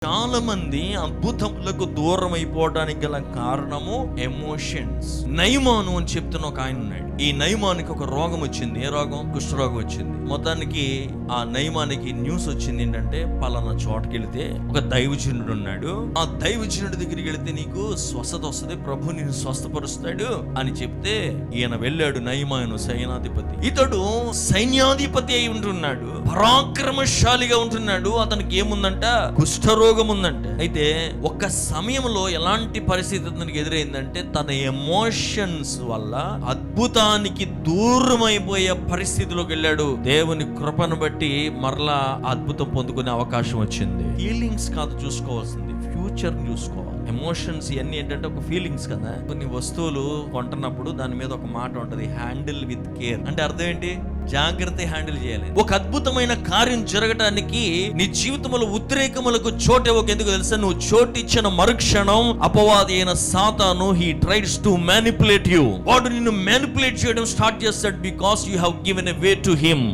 చాలా మంది అద్భుతములకు దూరం అయిపోవడానికి గల కారణము ఎమోషన్స్. నయమాను అని చెప్తున్న ఒక ఆయన ఉన్నాడు. ఈ నయమానికి ఒక రోగం వచ్చింది. ఏ రోగం? కుష్ఠరోగం వచ్చింది. మొత్తానికి ఆ నయమానికి న్యూస్ వచ్చింది ఏంటంటే, పలానా చోటకి వెళితే ఒక దైవజనుడు ఉన్నాడు, ఆ దైవజనుడి దగ్గరికి వెళితే నీకు స్వస్థత వస్తుంది, ప్రభు నిన్ను స్వస్థపరుస్తాడు అని చెప్తే ఈయన వెళ్ళాడు. నయమాను సైన్యాధిపతి. ఇతడు సైన్యాధిపతి అయి ఉంటున్నాడు, పరాక్రమశాలిగా ఉంటున్నాడు. అతనికి ఏముందంట? కుష్ఠరోగం ఉందంట. అయితే ఒక సమయంలో ఎలాంటి పరిస్థితి అతనికి ఎదురైందంటే, తన ఎమోషన్స్ వల్ల అద్భుతానికి దూరం అయిపోయే పరిస్థితిలోకి వెళ్ళాడు. దేవుని కృపను బట్టి మరలా అద్భుతం పొందుకునే అవకాశం వచ్చింది. ఫీలింగ్స్ కాదు చూసుకోవాల్సింది, ఫ్యూచర్ చూసుకోవాలి. ఎమోషన్స్ ఇవన్నీ ఏంటంటే ఒక ఫీలింగ్స్ కదా. కొన్ని వస్తువులు కొంటున్నప్పుడు దాని మీద ఒక మాట ఉంటది, హ్యాండిల్ విత్ కేర్. అంటే అర్థం ఏంటి? జాగ్రత్త హ్యాండిల్ చేయాలి. ఒక అద్భుతమైన కార్యం జరగడానికి నీ జీవితంలో ఉద్రేకములకు చోటు ఎందుకు తెలుసా? నువ్వు చోటిచ్చిన మరుక్షణం అపవాది అయిన సాతాను హీ ట్రైడ్స్ టు మ్యానిపులేట్ యు. వాడు నిన్ను మ్యానిపులేట్ చేయడం స్టార్ట్ చేస్తాడు, because you have given a way to him.